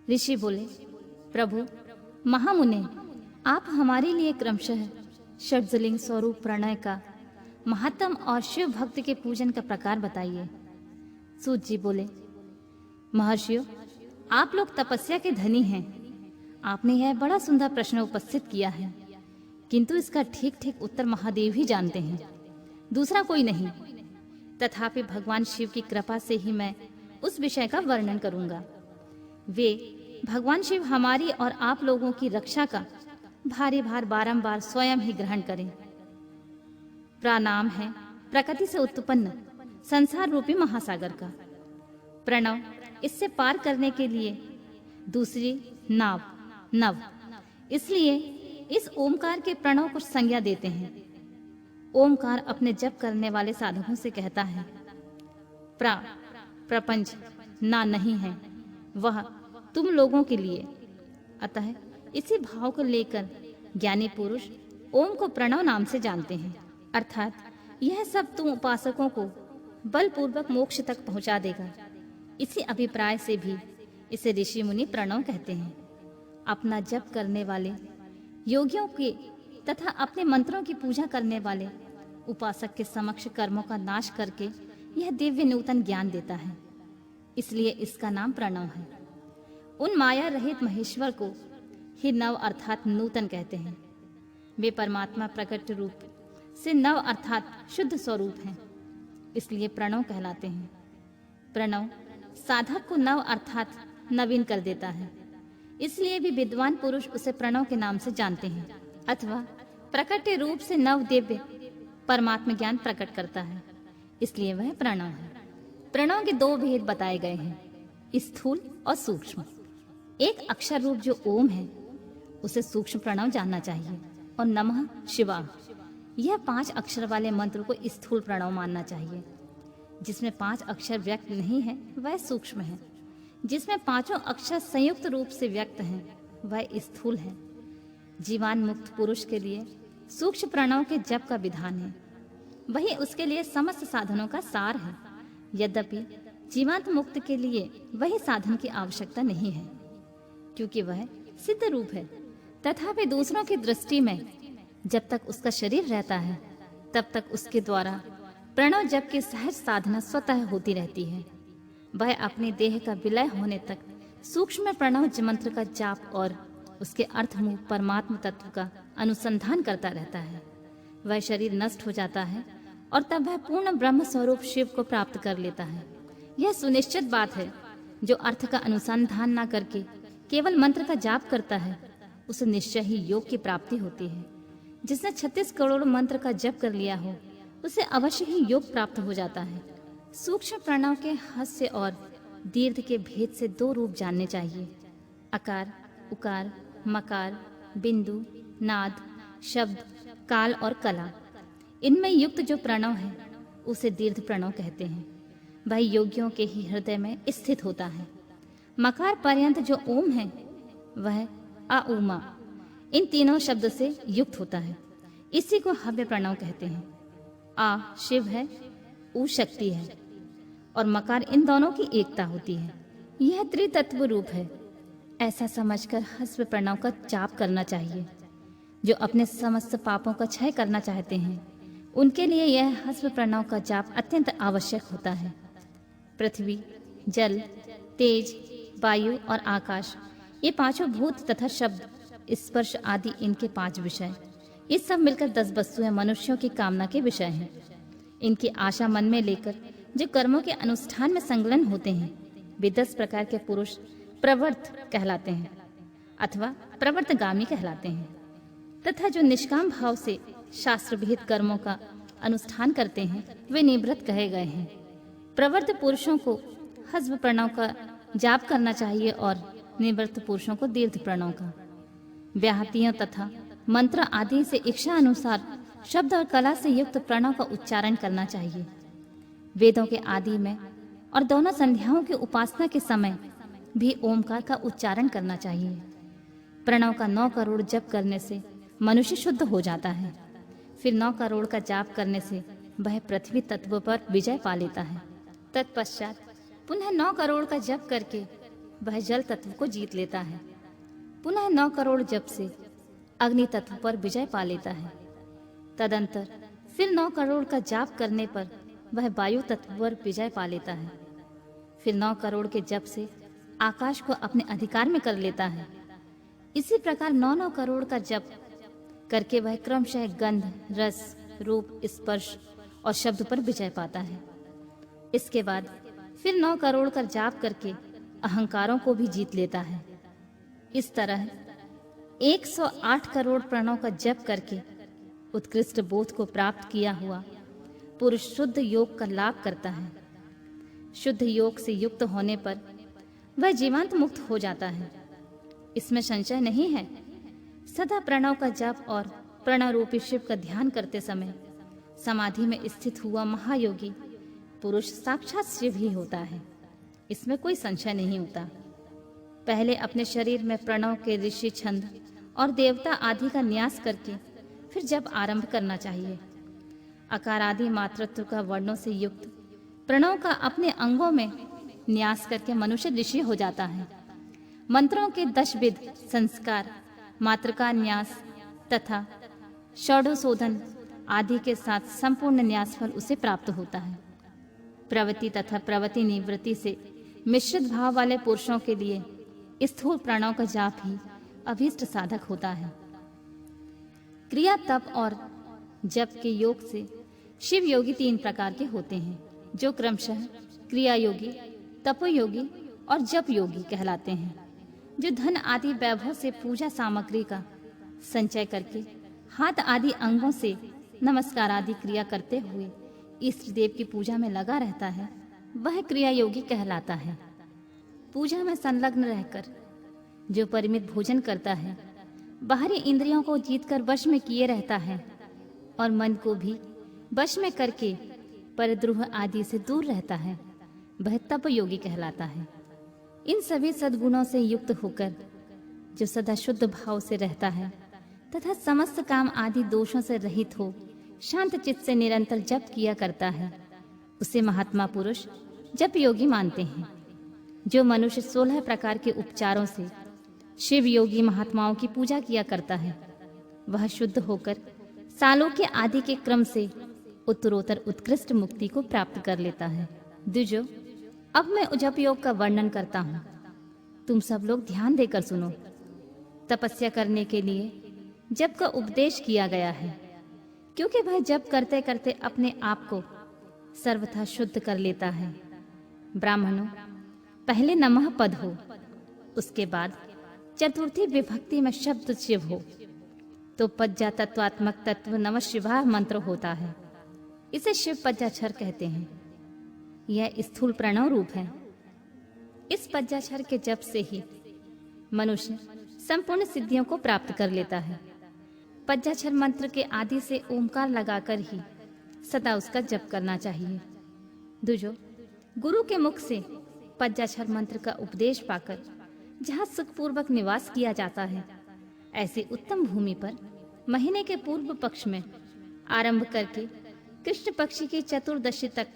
ऋषि बोले, प्रभु महामुने, आप हमारे लिए क्रमशः षड्जलिंग स्वरूप प्रणय का महत्तम और शिव भक्त के पूजन का प्रकार बताइए। सूत जी बोले, महर्षियों, आप लोग तपस्या के धनी हैं। आपने यह बड़ा सुंदर प्रश्न उपस्थित किया है, किंतु इसका ठीक ठीक उत्तर महादेव ही जानते हैं, दूसरा कोई नहीं। तथापि भगवान शिव की कृपा से ही मैं उस विषय का वर्णन करूंगा। वे भगवान शिव हमारी और आप लोगों की रक्षा का भारी भार बारंबार स्वयं ही ग्रहण करें। प्रणाम है प्रकृति से उत्पन्न संसार रूपी महासागर का। प्रणव इससे पार करने के लिए दूसरी नाव नव, इसलिए इस ओमकार के प्रणव को संज्ञा देते हैं। ओमकार अपने जप करने वाले साधकों से कहता है, प्रपंच ना नहीं है, वह तुम लोगों के लिए। अतः इसी भाव को लेकर ज्ञानी पुरुष ओम को प्रणव नाम से जानते हैं, अर्थात यह सब तुम उपासकों को बलपूर्वक मोक्ष तक पहुंचा देगा। इसी अभिप्राय से भी इसे ऋषि मुनि प्रणव कहते हैं। अपना जप करने वाले योगियों के तथा अपने मंत्रों की पूजा करने वाले उपासक के समक्ष कर्मों का नाश करके यह दिव्य नूतन ज्ञान देता है, इसलिए इसका नाम प्रणव है। उन माया रहित महेश्वर को ही नव अर्थात नूतन कहते हैं। वे परमात्मा प्रकट रूप से नव अर्थात शुद्ध स्वरूप हैं, इसलिए प्रणव कहलाते हैं। प्रणव साधक को नव अर्थात नवीन कर देता है, इसलिए भी विद्वान पुरुष उसे प्रणव के नाम से जानते हैं, अथवा प्रकट रूप से नव दिव्य परमात्मा ज्ञान प्रकट करता है, इसलिए वह प्रणव है। प्रणव के दो भेद बताए गए हैं, स्थूल और सूक्ष्म। एक अक्षर रूप जो ओम है उसे सूक्ष्म प्रणव जानना चाहिए, और नमः शिवाय यह 5 अक्षर वाले मंत्र को स्थूल प्रणव मानना चाहिए। जिसमें 5 अक्षर व्यक्त नहीं है वह सूक्ष्म है, जिसमें 5 अक्षर संयुक्त रूप से व्यक्त हैं वह स्थूल है। जीवान मुक्त पुरुष के लिए सूक्ष्म प्रणव के जप का विधान है, वही उसके लिए समस्त साधनों का सार है। यद्यपि जीवांत मुक्त के लिए वही साधन की आवश्यकता नहीं है, क्योंकि वह सिद्ध रूप है। तथापि दूसरों की दृष्टि में जब तक उसका शरीर रहता है तब तक उसके द्वारा प्रणव जप की सहज साधना स्वतः होती रहती है। वह अपने देह का विलय होने तक सूक्ष्म प्रणव मंत्र का जाप और उसके अर्थमूल परमात्म तत्व का अनुसंधान करता रहता है। वह शरीर नष्ट हो जाता है और तब वह पूर्ण ब्रह्म स्वरूप शिव को प्राप्त कर लेता है। यह सुनिश्चित बात है, जो अर्थ का अनुसंधान न करके केवल मंत्र का जाप करता है उसे निश्चय ही योग की प्राप्ति होती है। जिसने 36 करोड़ मंत्र का जप कर लिया हो उसे अवश्य ही योग प्राप्त हो जाता है। सूक्ष्म प्रणव के हास्य और दीर्घ के भेद से 2 रूप जानने चाहिए, अकार, उकार, मकार, बिंदु, नाद, शब्द, काल और कला। इनमें युक्त जो प्रणव है उसे दीर्घ प्रणव कहते हैं। वह योगियों के ही हृदय में स्थित होता है। मकार पर्यंत जो ओम है वह आ उमा इन तीनों शब्द से युक्त होता है, इसी को हव्य प्रणव कहते हैं। आ शिव है, ऊ शक्ति है और मकार इन दोनों की एकता होती है। यह त्रितत्व रूप है। ऐसा समझकर हस्व प्रणव का जाप करना चाहिए। जो अपने समस्त पापों का क्षय करना चाहते हैं उनके लिए यह हस्व प्रणव का जाप अत्यंत आवश्यक होता है। पृथ्वी, जल, तेज, वायु और आकाश, ये 5 भूत तथा शब्द, स्पर्श आदि इनके 5 विषय, ये सब मिलकर 10 वस्तुएं मनुष्यों की कामना के विषय हैं। इनकी आशा मन में लेकर जो कर्मों के अनुष्ठान में संलग्न होते हैं वे 10 प्रकार के पुरुष प्रवर्त कहलाते हैं अथवा प्रवर्तगामी कहलाते हैं। तथा जो निष्काम भाव से शास्त्र विहित कर्मों का अनुष्ठान करते हैं वे निवृत्त कहे गए हैं। प्रवर्त पुरुषों को हस्व प्रणव का जाप करना चाहिए और निवृत्त पुरुषों को दीर्घ प्रणव का। व्याहतियों तथा मंत्र आदि से इच्छा अनुसार शब्द और कला से युक्त प्रणव का उच्चारण करना चाहिए। वेदों के आदि में और दोनों संध्याओं की उपासना के समय भी ओमकार का उच्चारण करना चाहिए। प्रणव का 9 करोड़ जप करने से मनुष्य शुद्ध हो जाता है। फिर 9 करोड़ का जाप करने से वह पृथ्वी तत्व पर विजय पा लेता है। तत्पश्चात पुनः 9 करोड़ का जप करके वह जल तत्व को जीत लेता है। पुनः 9 करोड़ जप से अग्नि तत्व पर विजय पा लेता है। तदंतर फिर 9 करोड़ का जाप करने पर वह वायु तत्व पर विजय पा लेता है। फिर 9 करोड़ के जप से आकाश को अपने अधिकार में कर लेता है। इसी प्रकार 9 करोड़ का जप करके वह क्रमशः गंध, रस, रूप, स्पर्श और शब्द पर विजय पाता है। इसके बाद फिर 9 करोड़ का जाप करके अहंकारों को भी जीत लेता है। इस तरह 108 करोड़ प्रणव का जप करके उत्कृष्ट बोध को प्राप्त किया हुआ पुरुष शुद्ध योग का लाभ करता है। शुद्ध योग से युक्त होने पर वह जीवांत मुक्त हो जाता है, इसमें संशय नहीं है। सदा प्रणव का जप और प्रणव रूपी शिव का ध्यान करते समय समाधि में स्थित हुआ महायोगी पुरुष साक्षात शिव ही होता है, इसमें कोई संशय नहीं होता। पहले अपने शरीर में प्रणव के ऋषि छंद और देवता आदि का न्यास करके फिर जप आरंभ करना चाहिए। अकार आदि मातृत्व का वर्णों से युक्त प्रणव का अपने अंगों में न्यास करके मनुष्य ऋषि हो जाता है। मंत्रों के 10 विध संस्कार, मातृका न्यास तथा षोडशोधन आदि के साथ संपूर्ण न्यास फल उसे प्राप्त होता है। प्रवृत्ति तथा प्रवृत्ति निवृत्ति से मिश्रित भाव वाले पुरुषों के लिए स्थूल प्रणव का जाप ही अभीष्ट साधक होता है। क्रिया, तप और जप के योग से शिव योगी 3 प्रकार के होते हैं, जो क्रमशः क्रिया योगी, तपो योगी और जप योगी कहलाते हैं, जो धन आदि वैभव से पूजा सामग्री का संचय करके हाथ आदि अंगों से नमस्कार आदि क्रिया करते हुए इष्ट देव की पूजा में लगा रहता है, वह क्रिया योगी कहलाता है। पूजा में संलग्न रहकर जो परिमित भोजन करता है, बाहरी इंद्रियों को जीतकर वश में किए रहता है और मन को भी वश में करके परद्रोह आदि से दूर रहता है, वह तप योगी कहलाता है। इन सभी सद्गुणों से युक्त होकर जो सदा शुद्ध भाव से रहता है तथा समस्त काम आदि दोषों से रहित हो शांत चित्त से निरंतर जप किया करता है, उसे महात्मा पुरुष जप योगी मानते हैं। जो मनुष्य 16 प्रकार के उपचारों से शिव योगी महात्माओं की पूजा किया करता है, वह शुद्ध होकर सालों के आदि के क्रम से उत्तरोत्तर उत्कृष्ट मुक्ति को प्राप्त कर लेता है। द्विजो, अब मैं जप योग का वर्णन करता हूँ, तुम सब लोग ध्यान देकर सुनो। तपस्या करने के लिए जप का उपदेश किया गया है, क्योंकि वह जप करते करते अपने आप को सर्वथा शुद्ध कर लेता है। ब्राह्मणों, पहले नमः पद हो, उसके बाद चतुर्थी विभक्ति में शब्द शिव हो तो पज्जा तत्वात्मक तत्व नमः शिवाय मंत्र होता है। इसे शिव पज्जाक्षर कहते हैं। यह स्थूल प्रणव रूप है। इस पज्जाक्षर के जप से ही मनुष्य संपूर्ण सिद्धियों को प्राप्त कर लेता है। पज्जाक्षर मंत्र के आदि से ओंकार लगाकर ही सदा उसका जप करना चाहिए। दूजो, गुरु के मुख से पज्जाक्षर मंत्र का उपदेश पाकर जहाँ सुखपूर्वक निवास किया जाता है, ऐसी उत्तम भूमि पर महीने के पूर्व पक्ष में आरंभ करके कृष्ण पक्षी की चतुर्दशी तक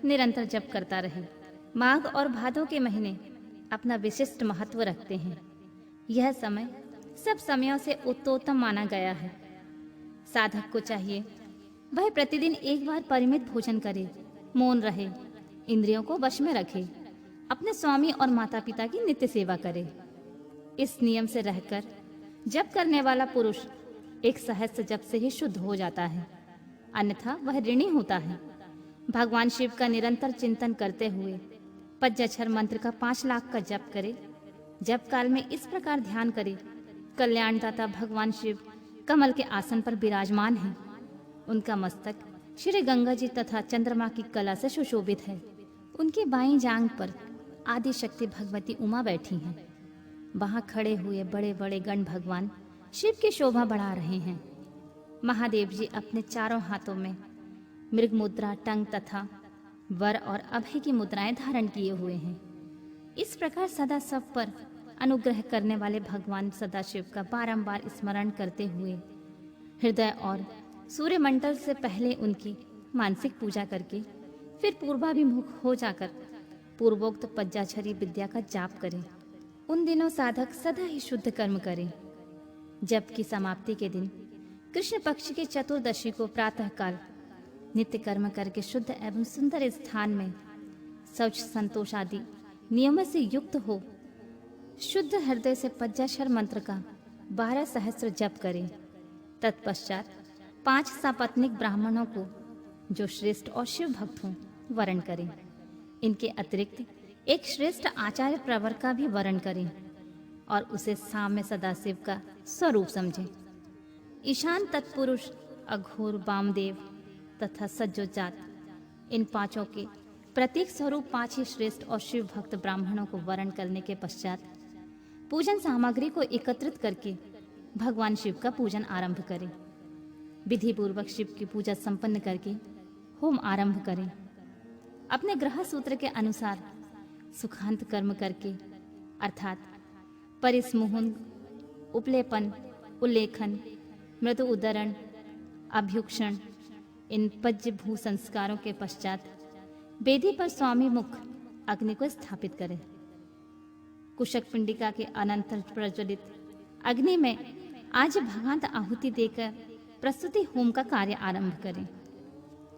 निरंतर जप करता रहे। माघ और भादों के महीने अपना विशिष्ट महत्व रखते हैं। यह समय सब समयों से उत्तोत्तम माना गया है। साधक को चाहिए वह प्रतिदिन एक बार परिमित भोजन करे, मौन रहे, इंद्रियों को वश में रखे, अपने स्वामी और माता पिता की नित्य सेवा करे। इस नियम से रहकर जप करने वाला पुरुष एक सहस्त्र जप से ही शुद्ध हो जाता है, अन्यथा वह ऋणी होता है। भगवान शिव का निरंतर चिंतन करते हुए पज्जाक्षर मंत्र का 5 लाख का जप करे। जप काल में इस प्रकार ध्यान करे, कल्याणदाता भगवान शिव कमल के आसन पर विराजमान हैं। उनका मस्तक श्री गंगा जी तथा चंद्रमा की कला से सुशोभित है। उनकी बाईं जांघ पर आदि शक्ति भगवती उमा बैठी हैं। वहां खड़े हुए बड़े बड़े गण भगवान शिव की शोभा बढ़ा रहे हैं। महादेव जी अपने चारों हाथों में मृग मुद्रा, टंग तथा वर और अभय की मुद्राएं धारण किए हुए हैं। इस प्रकार सदा सब पर अनुग्रह करने वाले भगवान सदाशिव का बारंबार स्मरण करते हुए हृदय और सूर्यमंडल से पहले उनकी मानसिक पूजा करके फिर पूर्वाभिमुख हो जाकर पूर्वोक्त पज्जाक्षरी विद्या का जाप करें। उन दिनों साधक सदा ही शुद्ध कर्म करे, जबकि समाप्ति के दिन कृष्ण पक्ष की चतुर्दशी को प्रातःकाल नित्य कर्म करके शुद्ध एवं सुंदर स्थान में शौच संतोष आदि नियमों से युक्त हो शुद्ध हृदय से पंचाक्षर मंत्र का 12 सहस्त्र जप करें। तत्पश्चात 5 सपत्नीक ब्राह्मणों को जो श्रेष्ठ और शिव भक्त हों वरण करें। इनके अतिरिक्त एक श्रेष्ठ आचार्य प्रवर का भी वरण करें और उसे साम्य सदाशिव का स्वरूप समझें। ईशान तत्पुरुष, अघोर, वामदेव तथा सज्जोजात, इन पांचों के प्रतीक स्वरूप 5 ही श्रेष्ठ और शिव भक्त ब्राह्मणों को वरण करने के पश्चात पूजन सामग्री को एकत्रित करके भगवान शिव का पूजन आरंभ करें। विधि पूर्वक शिव की पूजा संपन्न करके होम आरंभ करें। अपने ग्रह सूत्र के अनुसार सुखांत कर्म करके अर्थात परिसमुहन, उपलेपन, उल्लेखन, मृदु उदरण, अभ्युक्षण, इन पज्य भू संस्कारों के पश्चात वेदी पर स्वामी मुख अग्नि को स्थापित करें। कुशक पिंडिका के अनंतर प्रज्वलित अग्नि में आज भगवान आहुति देकर प्रस्तुति होम का कार्य आरंभ करें।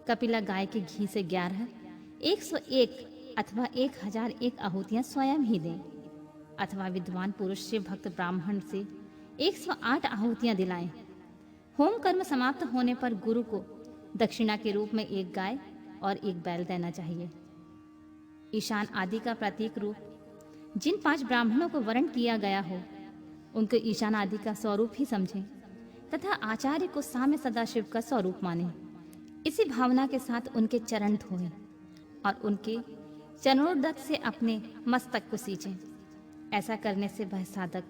कपिला गाय के घी से 11, 101 अथवा 1001 आहुतियां स्वयं ही दें अथवा विद्वान पुरुष शिव भक्त ब्राह्मण से 108 आहुतियां दिलाएं। होम कर्म समाप्त होने पर गुरु को दक्षिणा के रूप में 1 गाय और 1 बैल देना चाहिए। ईशान आदि का प्रतीक रूप जिन 5 ब्राह्मणों को वरण किया गया हो उनको ईशान आदि का स्वरूप ही समझें तथा आचार्य को साम्य सदाशिव का स्वरूप मानें। इसी भावना के साथ उनके चरण धोएं और उनके चरणोदक से अपने मस्तक को सींचें। ऐसा करने से वह साधक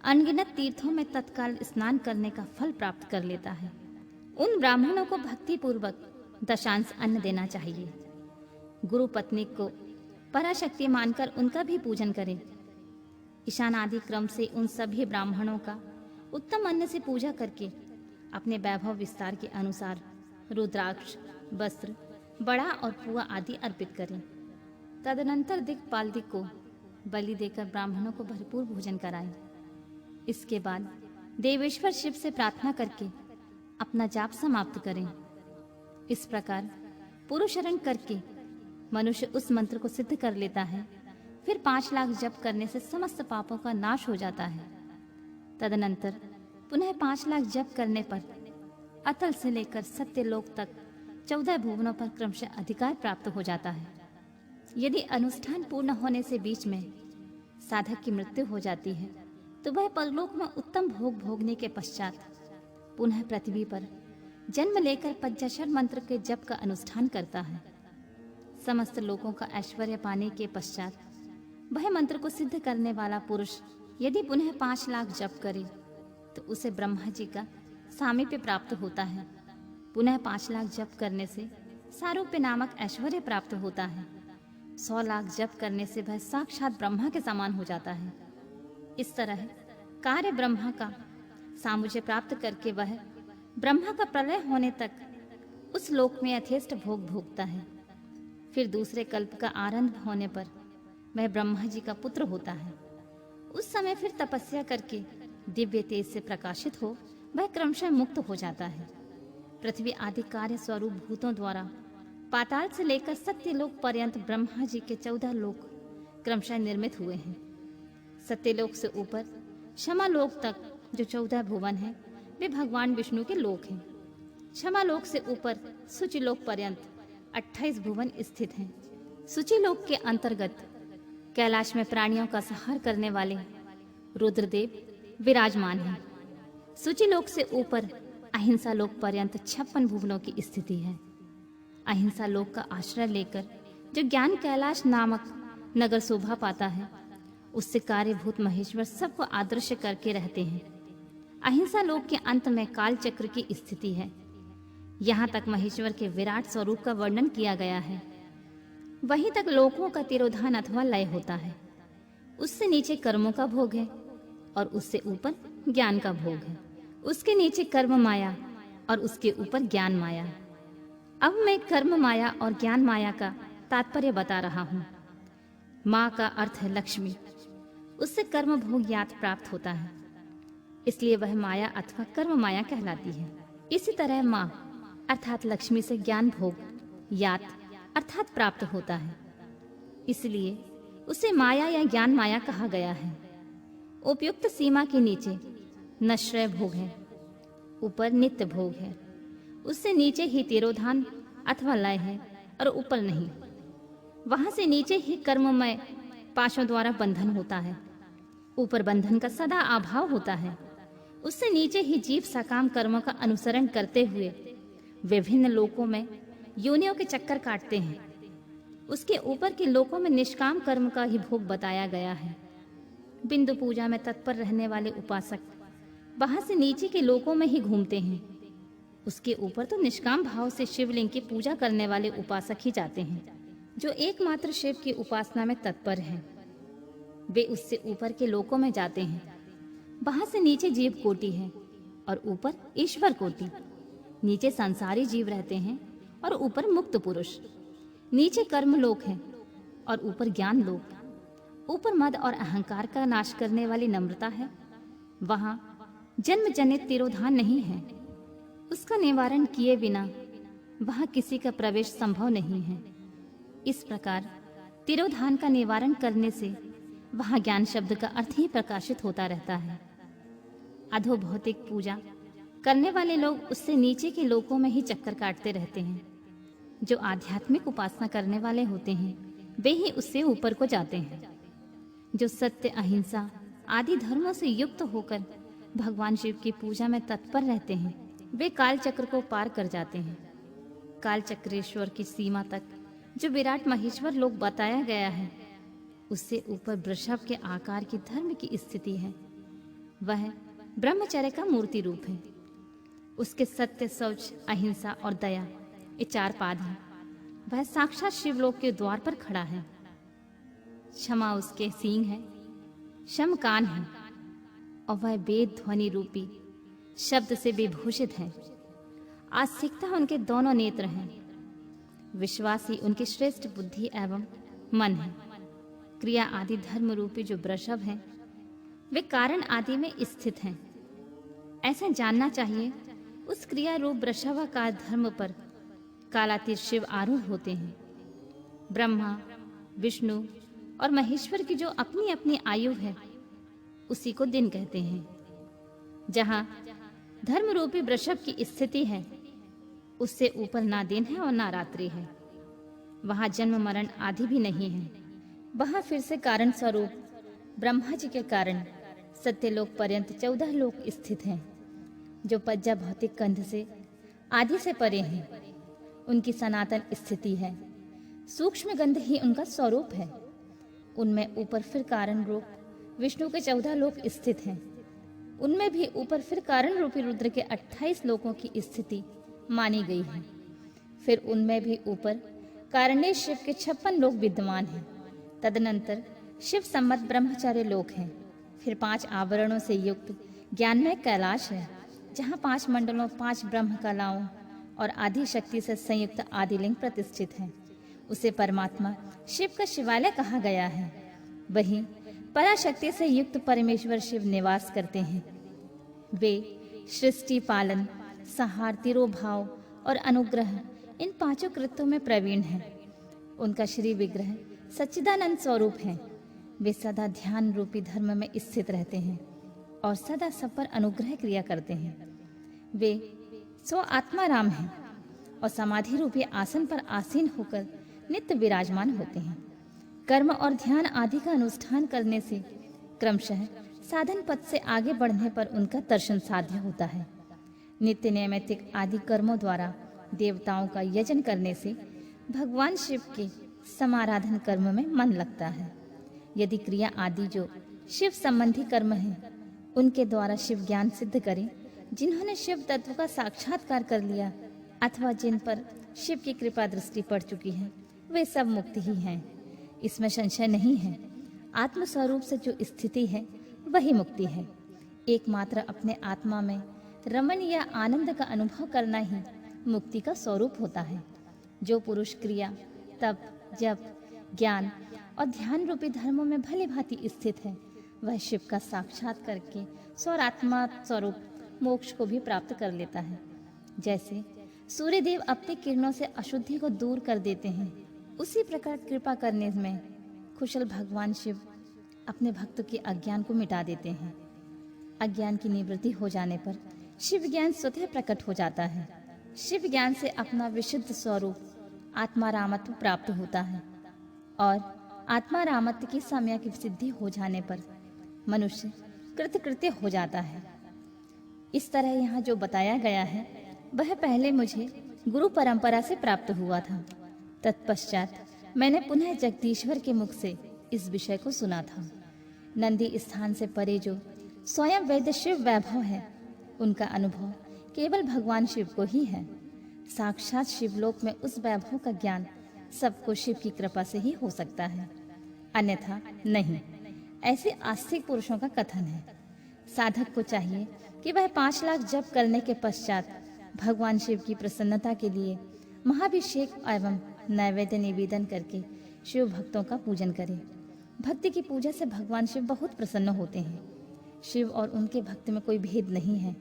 अनगिनत तीर्थों में तत्काल स्नान करने का फल प्राप्त कर लेता है। उन ब्राह्मणों को भक्ति पूर्वक दशांश अन्न देना चाहिए। गुरु पत्नी को पराशक्ति मानकर उनका भी पूजन करें। ईशान आदि क्रम से उन सभी ब्राह्मणों का उत्तम अन्न से पूजा करके अपने वैभव विस्तार के अनुसार रुद्राक्ष, वस्त्र, बड़ा और पुआ आदि अर्पित करें। तदनंतर दिक्पाल को बलि देकर ब्राह्मणों को भरपूर भोजन कराएं। इसके बाद देवेश्वर शिव से प्रार्थना करके अपना जाप समाप्त करें। इस प्रकार पुरुषरण करके मनुष्य उस मंत्र को सिद्ध कर लेता है। फिर 5 लाख जप करने से समस्त पापों का नाश हो जाता है। तदनंतर पुनः 5 लाख जप करने पर अतल से लेकर सत्यलोक तक 14 भुवनों पर क्रमशः अधिकार प्राप्त हो जाता है। यदि अनुष्ठान पूर्ण होने से बीच में साधक की मृत्यु हो जाती है तो वह परलोक में उत्तम भोग भोगने के पश्चात पुनः पृथ्वी पर जन्म लेकर पंचाक्षर मंत्र के जप का अनुष्ठान करता है। समस्त लोगों का ऐश्वर्य पाने के पश्चात वह मंत्र को सिद्ध करने वाला पुरुष यदि पुनः 5 लाख जप करे तो उसे ब्रह्मा जी का सामीप्य प्राप्त होता है। पुनः 5 लाख जप करने से सारूप्य नामक ऐश्वर्य प्राप्त होता है। 100 लाख जप करने से वह साक्षात ब्रह्मा के समान हो जाता है। इस तरह कार्य ब्रह्मा का सामुझ्य प्राप्त करके वह ब्रह्मा का प्रलय होने तक उस लोक में यथेष्ट भोग भोगता है। फिर दूसरे कल्प का आरंभ होने पर वह ब्रह्मा जी का पुत्र होता है। उस समय फिर तपस्या करके दिव्य तेज से प्रकाशित हो वह क्रमशः मुक्त हो जाता है। पृथ्वी आदि कार्य स्वरूप भूतों द्वारा पाताल से लेकर सत्यलोक पर्यंत ब्रह्मा जी के 14 लोक क्रमशः निर्मित हुए हैं। सत्यलोक से ऊपर क्षमालोक तक जो 14 भुवन हैं वे भगवान विष्णु के लोक हैं। क्षमालोक से ऊपर सुचिलोक पर्यंत 28 भुवन स्थित हैं। सुचिलोक के अंतर्गत कैलाश में प्राणियों का संहार करने वाले रुद्रदेव विराजमान हैं। सुचिलोक से ऊपर अहिंसा लोक पर्यंत 56 भुवनों की स्थिति है। अहिंसा लोक का आश्रय लेकर जो ज्ञान कैलाश नामक नगर शोभा पाता है उससे कार्यभूत महेश्वर सबको आदर्श करके रहते हैं। अहिंसा लोक के अंत में काल चक्र की स्थिति है। यहाँ तक महेश्वर के विराट स्वरूप का वर्णन किया गया है। वहीं तक लोकों का तिरोधान अथवा लय होता है। उससे नीचे कर्मों का भोग है और उससे ऊपर ज्ञान का भोग है। उसके नीचे कर्म माया और उसके ऊपर ज्ञान माया। अब मैं कर्म माया और ज्ञान माया का तात्पर्य बता रहा हूँ। माँ का अर्थ है लक्ष्मी, उससे कर्म भोग यात प्राप्त होता है, इसलिए वह माया अथवा कर्म माया कहलाती है। इसी तरह माँ अर्थात लक्ष्मी से ज्ञान भोग यात अर्थात प्राप्त होता है, इसलिए उसे माया या ज्ञान माया कहा गया है। उपयुक्त सीमा के नीचे नश्रय भोग है, ऊपर नित्य भोग है। उससे नीचे ही तिरोधान अथवा लय है और ऊपर नहीं। वहां से नीचे ही कर्ममय पाशों द्वारा बंधन होता है, ऊपर बंधन का सदा अभाव होता है। उससे नीचे ही जीव सकाम कर्मों का अनुसरण करते हुए विभिन्न लोकों में योनियों के चक्कर काटते हैं। उसके ऊपर के लोकों में निष्काम कर्म का ही भोग बताया गया है। बिंदु पूजा में तत्पर रहने वाले उपासक वहां से नीचे के लोकों में ही घूमते हैं। उसके ऊपर तो निष्काम भाव से शिवलिंग की पूजा करने वाले उपासक ही जाते हैं, जो एकमात्र शिव की उपासना में तत्पर हैं। वे उससे ऊपर के लोकों में जाते हैं। वहां से नीचे जीव कोटि है और ऊपर ईश्वर कोटि। नीचे संसारी जीव रहते हैं और ऊपर मुक्त पुरुष। नीचे कर्म लोक है और ऊपर ज्ञान लोक। ऊपर मद और अहंकार का नाश करने वाली नम्रता है। वहां जन्म जनित तिरोधान नहीं है। उसका निवारण किए बिना वहां किसी का प्रवेश संभव नहीं है। इस प्रकार तिरोधान का निवारण करने से वहां ज्ञान शब्द का अर्थ ही प्रकाशित होता रहता है। अधो भौतिक पूजा करने वाले लोग उससे नीचे के लोकों में ही चक्कर काटते रहते हैं। जो आध्यात्मिक उपासना करने वाले होते हैं वे ही उससे ऊपर को जाते हैं। जो सत्य अहिंसा आदि धर्मों से युक्त होकर भगवान शिव की पूजा में तत्पर रहते हैं वे काल चक्र को पार कर जाते हैं। काल चक्रेश्वर की सीमा तक जो विराट महेश्वर लोक बताया गया है, उससे ऊपर वृषभ के आकार की धर्म की स्थिति है। वह ब्रह्मचर्य का मूर्ति रूप है। उसके सत्य, शौच, अहिंसा और दया ये 4 पाद हैं। वह साक्षात शिवलोक के द्वार पर खड़ा है। क्षमा उसके सींग है, शम कान है और वह वेद ध्वनि रूपी शब्द से विभूषित है। आस्तिकता उनके दोनों नेत्र हैं। विश्वासी उनकी श्रेष्ठ बुद्धि एवं मन है। क्रिया आदि धर्म रूपी जो वृषभ हैं वे कारण आदि में स्थित हैं। ऐसा जानना चाहिए उस क्रिया रूप वृषभाकार धर्म पर कालातीत शिव आरूढ़ होते हैं। ब्रह्मा, विष्णु और महेश्वर की जो अपनी अपनी आयु है उसी को दिन कहते हैं। जहां धर्म रूपी वृषभ की स्थिति है उससे ऊपर ना दिन है और ना रात्रि है। वहां जन्म मरण आदि भी नहीं है। वहां फिर से कारण स्वरूप ब्रह्मा जी के कारण सत्यलोक पर्यंत 14 लोक स्थित हैं, जो पज्जा भौतिक कंध से आदि से परे हैं। उनकी सनातन स्थिति है। सूक्ष्म गंध ही उनका स्वरूप है। उनमें ऊपर फिर कारण रूप विष्णु के 14 लोक स्थित हैं। उनमें भी ऊपर फिर कारण रूपी रुद्र के 28 लोकों की स्थिति मानी गई है। फिर उनमें भी ऊपर कारणेश शिव के 56 लोक विद्यमान हैं। तदनंतर शिव सम्मत ब्रह्मचार्य लोक हैं। फिर 5 आवरणों से युक्त ज्ञानमय कैलाश है, जहाँ 5 मंडलों, 5 ब्रह्म कलाओं और आदि शक्ति से संयुक्त आदिलिंग प्रतिष्ठित है। उसे परमात्मा शिव का शिवालय कहा गया है। वहीं पराशक्ति से युक्त परमेश्वर शिव निवास करते हैं। वे सृष्टि, पालन, संहार, तिरोभाव और अनुग्रह इन 5 कृत्यों में प्रवीण हैं। उनका श्री विग्रह सच्चिदानंद स्वरूप है। वे सदा ध्यान रूपी धर्म में स्थित रहते हैं और सदा सब पर अनुग्रह क्रिया करते हैं। वे सो आत्मा राम हैं और समाधि रूपी आसन पर आसीन होकर नित्य विराजमान होते हैं। कर्म और ध्यान आदि का अनुष्ठान करने से क्रमशः साधन पथ से आगे बढ़ने पर उनका दर्शन साध्य होता है। नित्य नैमित्तिक आदि कर्मों द्वारा देवताओं का यजन करने से भगवान शिव के समाराधन कर्म में मन लगता है। यदि क्रिया आदि जो शिव संबंधी कर्म हैं उनके द्वारा शिव ज्ञान सिद्ध करें, जिन्होंने शिव तत्व का साक्षात्कार कर लिया अथवा जिन पर शिव की कृपा दृष्टि पड़ चुकी है, वे सब मुक्ति ही हैं। इसमें संशय नहीं है। आत्म स्वरूप से जो स्थिति है वही मुक्ति है। एकमात्र अपने आत्मा में रमण या आनंद का अनुभव करना ही मुक्ति का स्वरूप होता है। जो पुरुष क्रिया, तप, जप, ज्ञान और ध्यान रूपी धर्मों में भली भांति स्थित है वह शिव का साक्षात करके स्वरात्मा स्वरूप मोक्ष को भी प्राप्त कर लेता है। जैसे सूर्यदेव अपनी किरणों से अशुद्धि को दूर कर देते हैं, उसी प्रकार कृपा करने में कुशल भगवान शिव अपने भक्तों के अज्ञान को मिटा देते हैं। अज्ञान की निवृत्ति हो जाने पर शिव ज्ञान स्वतः प्रकट हो जाता है। शिव ज्ञान से अपना विशुद्ध स्वरूप आत्मारामत्व प्राप्त होता है और आत्मारामत्व की सम्यक की सिद्धि हो जाने पर मनुष्य कृतकृत्य हो जाता है। इस तरह यहाँ जो बताया गया है वह पहले मुझे गुरु परंपरा से प्राप्त हुआ था। तत्पश्चात मैंने पुनः जगदीश्वर के मुख से इस विषय को सुना था। नंदी स्थान से परे जो स्वयं वैद्य शिव वैभव है, उनका अनुभव केवल भगवान शिव को ही है। साक्षात शिवलोक में उस वैभव का ज्ञान सबको शिव की कृपा से ही हो सकता है, अन्यथा नहीं। ऐसे आस्तिक पुरुषों का कथन है। साधक को चाहिए कि वह 5 लाख जप करने के पश्चात भगवान शिव की प्रसन्नता के लिए महाभिषेक एवं नैवेद्य निवेदन करके शिव भक्तों का पूजन करे। भक्ति की पूजा से भगवान शिव बहुत प्रसन्न होते हैं। शिव और उनके भक्त में कोई भेद नहीं है,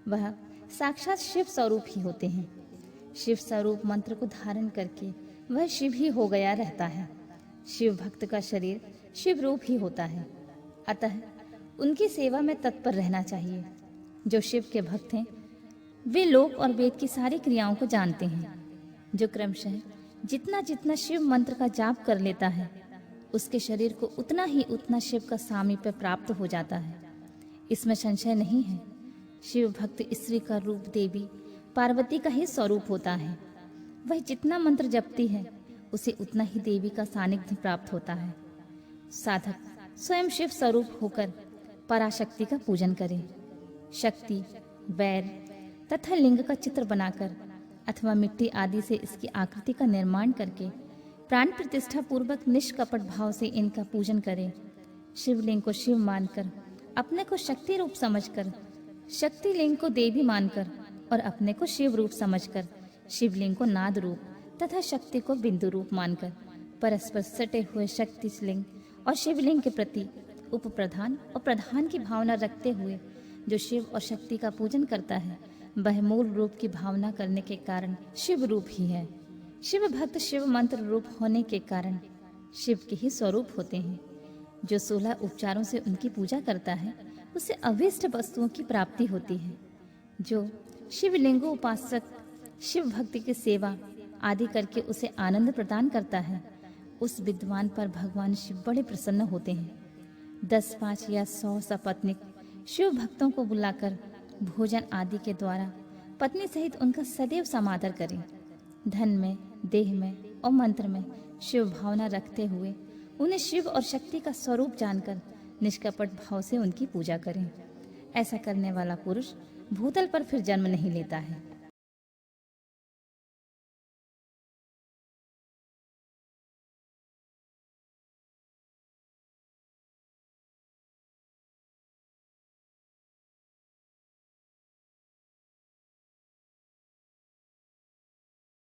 वह साक्षात शिव स्वरूप ही होते हैं। शिव स्वरूप मंत्र को धारण करके वह शिव ही हो गया रहता है। शिव भक्त का शरीर शिव रूप ही होता है, अतः उनकी सेवा में तत्पर रहना चाहिए। जो शिव के भक्त हैं वे लोक और वेद की सारी क्रियाओं को जानते हैं। जो क्रमशः जितना जितना शिव मंत्र का जाप कर लेता है, उसके शरीर को उतना ही उतना शिव का सामीप्य प्राप्त हो जाता है, इसमें संशय नहीं है। शिव भक्त स्त्री का रूप देवी पार्वती का ही स्वरूप होता है। वह जितना मंत्र जपती है उसे उतना ही देवी का सानिध्य प्राप्त होता है। साधक स्वयं शिव स्वरूप होकर पराशक्ति का पूजन करे। शक्ति, वैर तथा लिंग का चित्र बनाकर अथवा मिट्टी आदि से इसकी आकृति का निर्माण करके प्राण प्रतिष्ठा पूर्वक निष्कपट भाव से इनका पूजन करे। शिवलिंग को शिव मानकर, अपने को शक्ति रूप समझकर, शक्ति लिंग को देवी मानकर और अपने को शिव रूप समझकर शिवलिंग को नाद रूप तथा शक्ति को बिंदु रूप मानकर परस्पर सटे हुए शक्ति लिंग और शिवलिंग के प्रति उप प्रधान और प्रधान की भावना रखते हुए जो शिव और शक्ति का पूजन करता है, वह मूल रूप की भावना करने के कारण शिव रूप ही है। शिव भक्त शिव मंत्र रूप होने के कारण शिव के ही स्वरूप होते हैं। जो 16 उपचारों से उनकी पूजा करता है उसे अभीष्ट वस्तुओं की प्राप्ति होती है। जो शिवलिंगो उपासक शिव भक्ति की सेवा आदि करके उसे आनंद प्रदान करता है, उस विद्वान पर भगवान शिव बड़े प्रसन्न होते हैं। 10, 5 या 100 सपत्नीक शिव भक्तों को बुलाकर भोजन आदि के द्वारा पत्नी सहित उनका सदैव समादर करें। धन में, देह में और मंत्र में शिव भावना रखते हुए उन्हें शिव और शक्ति का स्वरूप जानकर निष्कपट भाव से उनकी पूजा करें। ऐसा करने वाला पुरुष भूतल पर फिर जन्म नहीं लेता है।